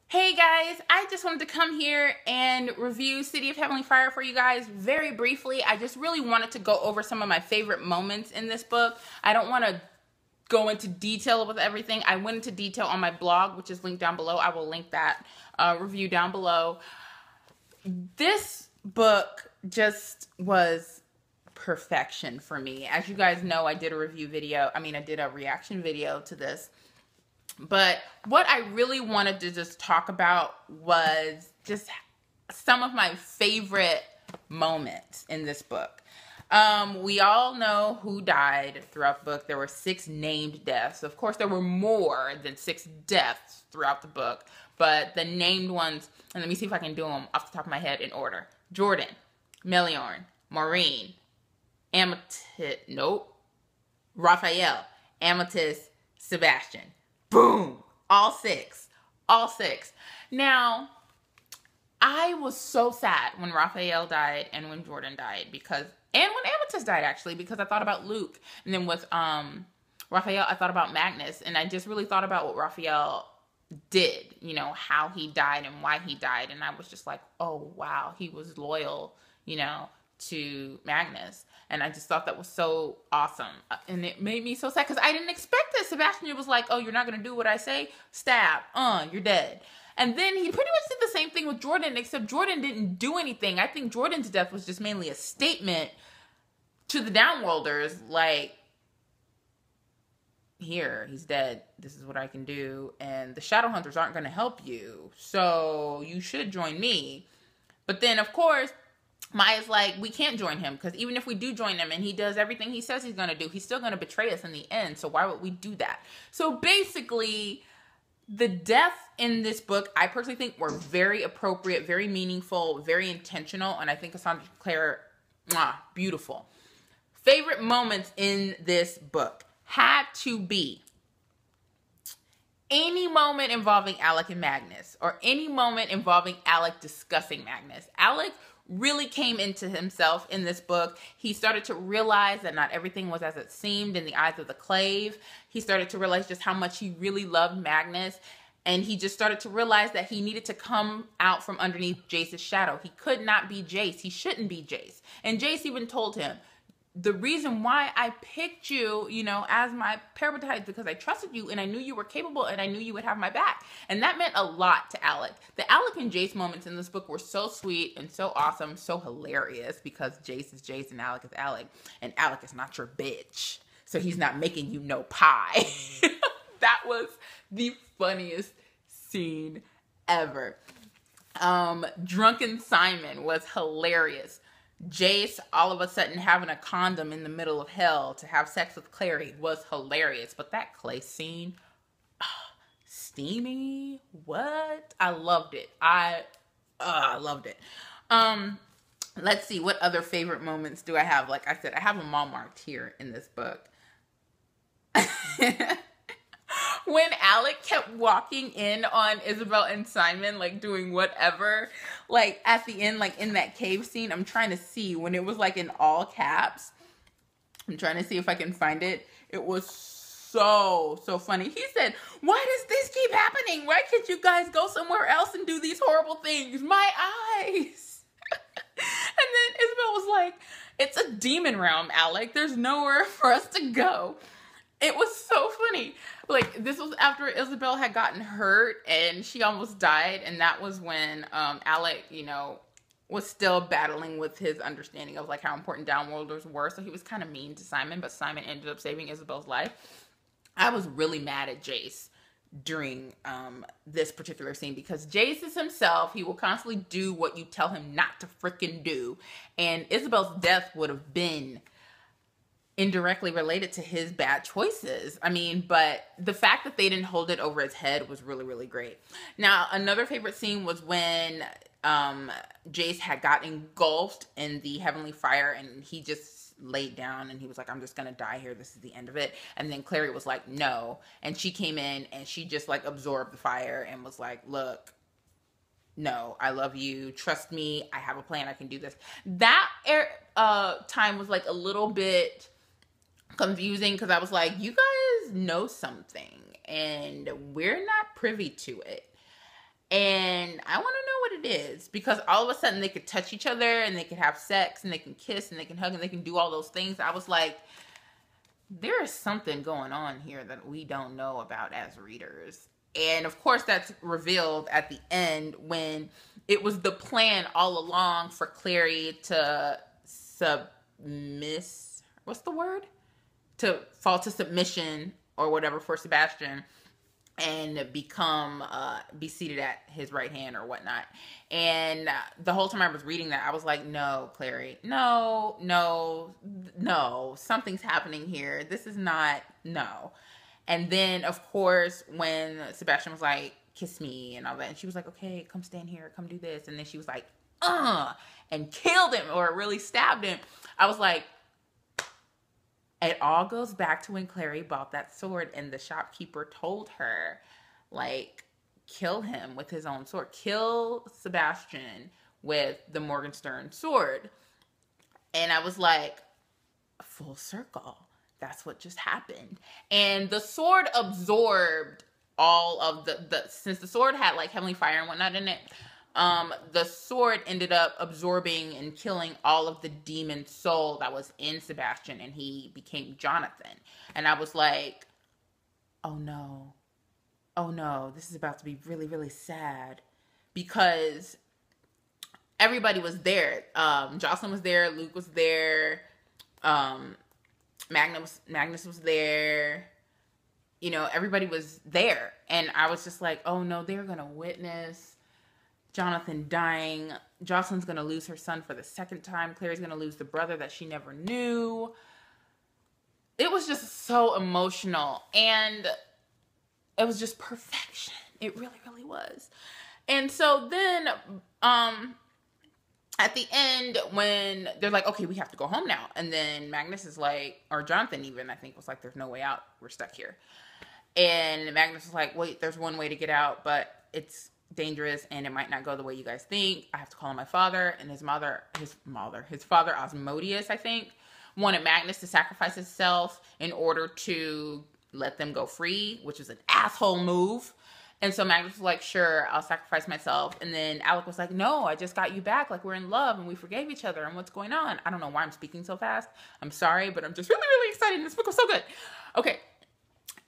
Hey guys, I just wanted to come here and review City of Heavenly Fire for you guys very briefly. I just really wanted to go over some of my favorite moments in this book. I don't want to go into detail with everything. I went into detail on my blog, which is linked down below. I will link that review down below. This book just was perfection for me. As you guys know, I did a reaction video to this. But what I really wanted to just talk about was just some of my favorite moments in this book. We all know who died throughout the book. There were 6 named deaths. Of course, there were more than 6 deaths throughout the book, but the named ones, and let me see if I can do them off the top of my head in order. Jordan, Meliorn, Maureen, Raphael, Amethyst, Sebastian. Boom! All 6. All 6. Now, I was so sad when Raphael died and when Jordan died and when Amethyst died actually, because I thought about Luke. And then with Raphael, I thought about Magnus. And I just really thought about what Raphael did, you know, how he died and why he died. And I was just like, oh, wow, he was loyal, you know, to Magnus. And I just thought that was so awesome. And it made me so sad because I didn't expect it. Sebastian was like, oh, you're not going to do what I say? Stab. You're dead. And then he pretty much did the same thing with Jordan, except Jordan didn't do anything. I think Jordan's death was just mainly a statement to the Downworlders, like, here, he's dead. This is what I can do. And the Shadowhunters aren't going to help you. So you should join me. But then, of course, Maya's like, we can't join him because even if we do join him and he does everything he says he's going to do, he's still going to betray us in the end. So why would we do that? So basically, the deaths in this book, I personally think were very appropriate, very meaningful, very intentional. And I think Cassandra Clare, beautiful. Favorite moments in this book had to be any moment involving Alec and Magnus, or any moment involving Alec discussing Magnus. Alec really came into himself in this book. He started to realize that not everything was as it seemed in the eyes of the Clave. He started to realize just how much he really loved Magnus. And he just started to realize that he needed to come out from underneath Jace's shadow. He could not be Jace. He shouldn't be Jace. And Jace even told him, the reason why I picked you, you know, as my parabatai is because I trusted you and I knew you were capable and I knew you would have my back. And that meant a lot to Alec. The Alec and Jace moments in this book were so sweet and so awesome, so hilarious because Jace is Jace and Alec is Alec. And Alec is not your bitch. So he's not making you no pie. That was the funniest scene ever. Drunken Simon was hilarious. Jace all of a sudden having a condom in the middle of hell to have sex with Clary was hilarious. But that Clay scene, steamy, what? I loved it. I loved it. Let's see, what other favorite moments do I have? Like I said, I have them all marked here in this book. When Alec kept walking in on Isabel and Simon, like doing whatever, like at the end, like in that cave scene, I'm trying to see when it was like in all caps. I'm trying to see if I can find it. It was so funny. He said, why does this keep happening? Why can't you guys go somewhere else and do these horrible things? My eyes. And then Isabel was like, it's a demon realm, Alec. There's nowhere for us to go. It was so funny. Like, this was after Isabel had gotten hurt and she almost died. And that was when Alec, you know, was still battling with his understanding of, like, how important Downworlders were. So he was kind of mean to Simon, but Simon ended up saving Isabel's life. I was really mad at Jace during this particular scene because Jace is himself. He will constantly do what you tell him not to freaking do. And Isabel's death would have been indirectly related to his bad choices. I mean, but the fact that they didn't hold it over his head was really, really great. Now, another favorite scene was when Jace had got engulfed in the heavenly fire and he just laid down and he was like, I'm just gonna die here. This is the end of it. And then Clary was like, no. And she came in and she just like absorbed the fire and was like, look, no, I love you. Trust me. I have a plan. I can do this. That time was like a little bit confusing because I was like, you guys know something and we're not privy to it. And I want to know what it is, because all of a sudden they could touch each other and they could have sex and they can kiss and they can hug and they can do all those things. I was like, there is something going on here that we don't know about as readers. And of course, that's revealed at the end, when it was the plan all along for Clary to what's the word? To fall to submission or whatever for Sebastian, and be seated at his right hand or whatnot. And the whole time I was reading that, I was like, no, Clary, no, something's happening here. This is not, no. And then, of course, when Sebastian was like, kiss me and all that, and she was like, okay, come stand here, come do this. And then she was like, and killed him, or really stabbed him. I was like, it all goes back to when Clary bought that sword and the shopkeeper told her, like, kill him with his own sword. Kill Sebastian with the Morgenstern sword. And I was like, full circle. That's what just happened. And the sword absorbed all of since the sword had like heavenly fire and whatnot in it, the sword ended up absorbing and killing all of the demon soul that was in Sebastian, and he became Jonathan. And I was like, oh no, this is about to be really, really sad, because everybody was there. Jocelyn was there, Luke was there, Magnus was there. You know, everybody was there. And I was just like, oh no, they're going to witness Jonathan dying. Jocelyn's going to lose her son for the second time. Clary's going to lose the brother that she never knew. It was just so emotional. And it was just perfection. It really, really was. And so then, at the end, when they're like, okay, we have to go home now. And then Magnus is like, or Jonathan even, I think, was like, there's no way out. We're stuck here. And Magnus was like, wait, there's one way to get out, but it's dangerous and it might not go the way you guys think. I have to call my father. And his father, Asmodeus, I think, wanted Magnus to sacrifice himself in order to let them go free, which is an asshole move. And so Magnus was like, sure, I'll sacrifice myself. And then Alec was like, no, I just got you back. Like, we're in love and we forgave each other. And what's going on? I don't know why I'm speaking so fast. I'm sorry, but I'm just really, really excited. This book was so good. Okay.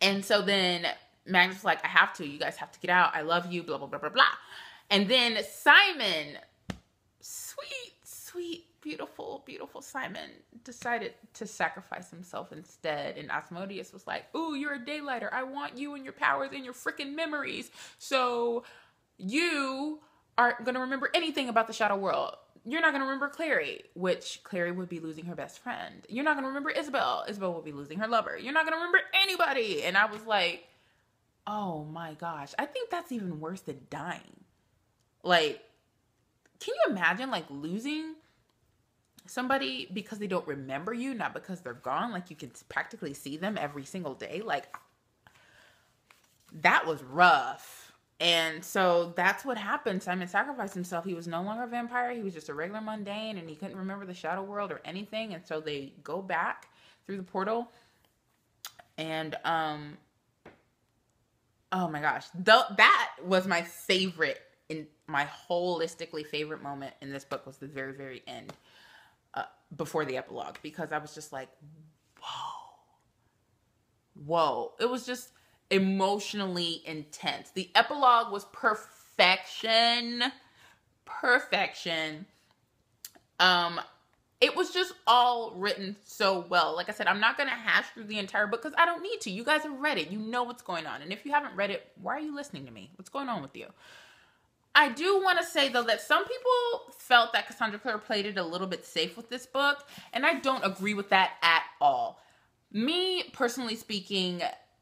And so then Magnus was like, I have to. You guys have to get out. I love you, blah, blah, blah, blah, blah. And then Simon, sweet, beautiful, beautiful Simon, decided to sacrifice himself instead. And Asmodeus was like, ooh, you're a daylighter. I want you and your powers and your freaking memories. So you aren't going to remember anything about the Shadow World. You're not going to remember Clary, which Clary would be losing her best friend. You're not going to remember Isabel. Isabel will be losing her lover. You're not going to remember anybody. And I was like, oh my gosh. I think that's even worse than dying. Like, can you imagine like losing somebody because they don't remember you, not because they're gone? Like, you can practically see them every single day. Like, that was rough. And so that's what happened. Simon sacrificed himself. He was no longer a vampire. He was just a regular mundane, and he couldn't remember the Shadow World or anything. And so they go back through the portal. And, oh my gosh. That was my favorite, my holistically favorite moment in this book, was the very, very end, before the epilogue. Because I was just like, whoa. It was just emotionally intense. The epilogue was perfection. It was just all written so well. Like I said, I'm not going to hash through the entire book because I don't need to. You guys have read it. You know what's going on. And if you haven't read it, why are you listening to me? What's going on with you? I do want to say, though, that some people felt that Cassandra Clare played it a little bit safe with this book, and I don't agree with that at all. Me, personally speaking,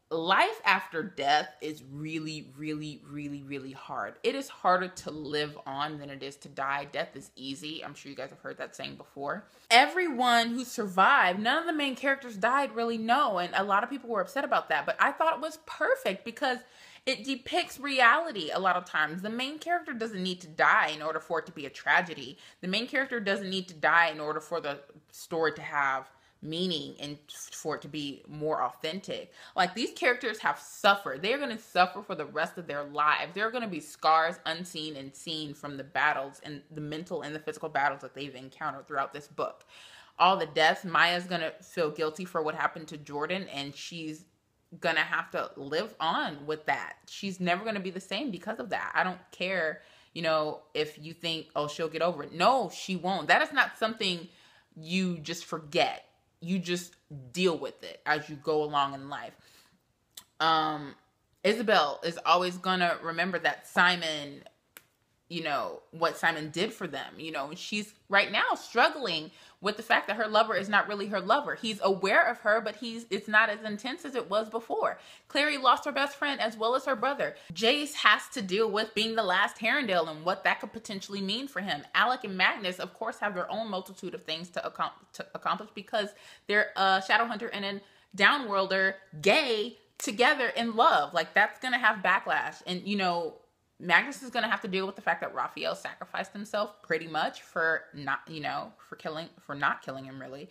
life after death is really, really, really, really hard. It is harder to live on than it is to die. Death is easy. I'm sure you guys have heard that saying before. Everyone who survived, none of the main characters died, really, no. And a lot of people were upset about that. But I thought it was perfect because it depicts reality a lot of times. The main character doesn't need to die in order for it to be a tragedy. The main character doesn't need to die in order for the story to have meaning and for it to be more authentic. Like, these characters have suffered. They're going to suffer for the rest of their lives. There are going to be scars unseen and seen from the battles and the mental and the physical battles that they've encountered throughout this book. All the deaths, Maya's going to feel guilty for what happened to Jordan, and she's going to have to live on with that. She's never going to be the same because of that. I don't care, you know, if you think, oh, she'll get over it. No, she won't. That is not something you just forget. You just deal with it as you go along in life. Isabel is always gonna remember that Simon, you know, what Simon did for them. You know, she's right now struggling with the fact that her lover is not really her lover. He's aware of her, but it's not as intense as it was before. Clary lost her best friend as well as her brother. Jace has to deal with being the last Herondale and what that could potentially mean for him. Alec and Magnus, of course, have their own multitude of things to accomplish because they're a Shadowhunter and a Downworlder gay together in love. Like, that's going to have backlash. And, you know, Magnus is going to have to deal with the fact that Raphael sacrificed himself pretty much for not, you know, for not killing him, really.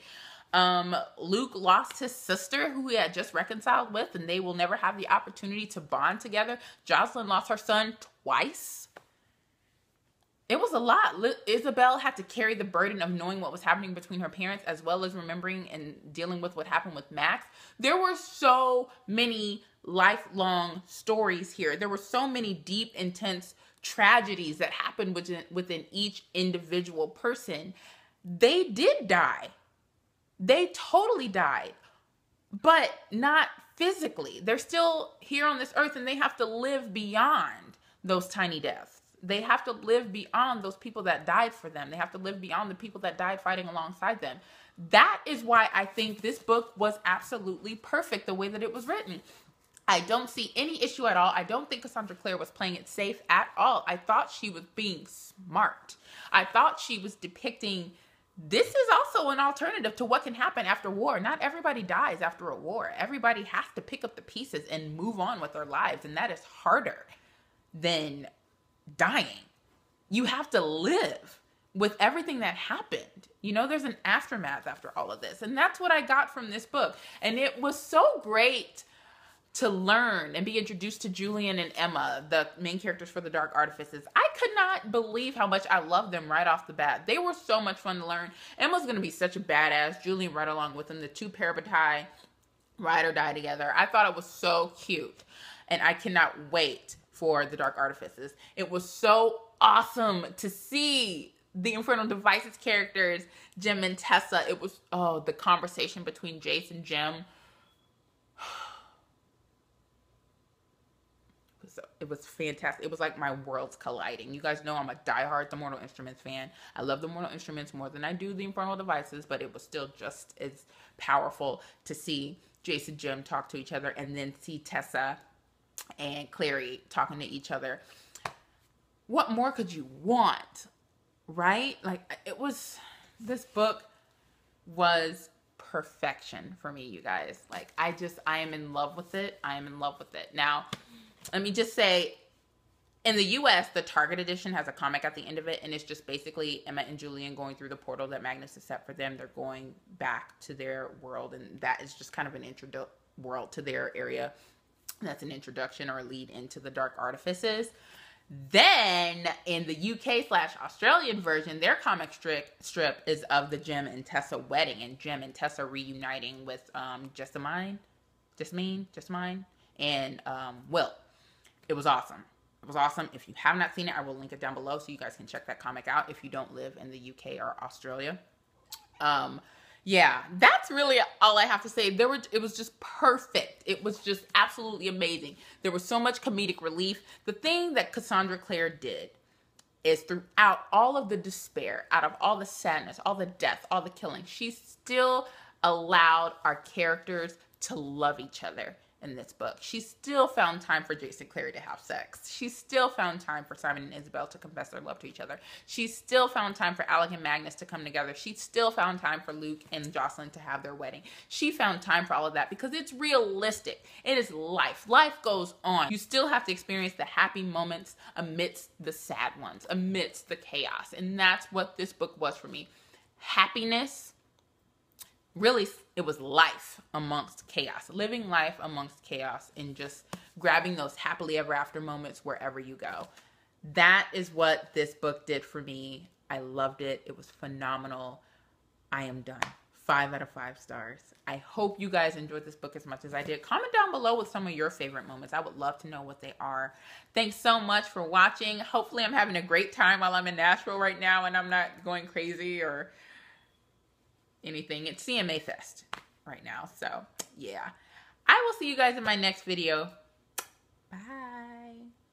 Luke lost his sister, who he had just reconciled with, and they will never have the opportunity to bond together. Jocelyn lost her son twice. It was a lot. Isabel had to carry the burden of knowing what was happening between her parents, as well as remembering and dealing with what happened with Max. There were so many lifelong stories here. There were so many deep, intense tragedies that happened within each individual person. They did die. They totally died, but not physically. They're still here on this earth, and they have to live beyond those tiny deaths. They have to live beyond those people that died for them. They have to live beyond the people that died fighting alongside them. That is why I think this book was absolutely perfect the way that it was written. I don't see any issue at all. I don't think Cassandra Clare was playing it safe at all. I thought she was being smart. I thought she was depicting, this is also an alternative to what can happen after war. Not everybody dies after a war. Everybody has to pick up the pieces and move on with their lives. And that is harder than dying. You have to live with everything that happened. You know, there's an aftermath after all of this. And that's what I got from this book. And it was so great to learn and be introduced to Julian and Emma, the main characters for the Dark Artifices. I could not believe how much I loved them right off the bat. They were so much fun to learn. Emma's going to be such a badass. Julian right along with them. The two Parabatai ride or die together. I thought it was so cute. And I cannot wait for the Dark Artifices. It was so awesome to see the Infernal Devices characters, Jem and Tessa. It was, oh, the conversation between Jace and Jem. It was fantastic. It was like my worlds colliding. You guys know I'm a diehard The Mortal Instruments fan. I love The Mortal Instruments more than I do the Infernal Devices, but it was still just as powerful to see Jace and Jem talk to each other and then see Tessa and Clary talking to each other. What more could you want, right? Like, it was, this book was perfection for me, you guys. Like, I am in love with it. I am in love with it. Now, let me just say, in the US, the Target edition has a comic at the end of it, and it's just basically Emma and Julian going through the portal that Magnus has set for them. They're going back to their world, and that is just kind of an intro world to their area. That's an introduction or a lead into the Dark Artifices. Then, in the UK/Australian version, their comic strip is of the Jem and Tessa wedding, and Jem and Tessa reuniting with Jessamine, and Will. It was awesome. It was awesome. If you have not seen it, I will link it down below so you guys can check that comic out if you don't live in the UK or Australia. Yeah, that's really all I have to say. It was just perfect. It was just absolutely amazing. There was so much comedic relief. The thing that Cassandra Clare did is, throughout all of the despair, out of all the sadness, all the death, all the killing, she still allowed our characters to love each other. In this book, she still found time for Jace and Clary to have sex. She still found time for Simon and Isabel to confess their love to each other. She still found time for Alec and Magnus to come together. She still found time for Luke and Jocelyn to have their wedding. She found time for all of that because it's realistic. It is life. Life goes on. You still have to experience the happy moments amidst the sad ones, amidst the chaos. And that's what this book was for me. Happiness, really, it was life amongst chaos, living life amongst chaos, and just grabbing those happily ever after moments wherever you go. That is what this book did for me. I loved it. It was phenomenal. I am done. 5 out of 5 stars. I hope you guys enjoyed this book as much as I did. Comment down below with some of your favorite moments. I would love to know what they are. Thanks so much for watching. Hopefully I'm having a great time while I'm in Nashville right now and I'm not going crazy or anything. It's CMA Fest right now. So yeah, I will see you guys in my next video. Bye.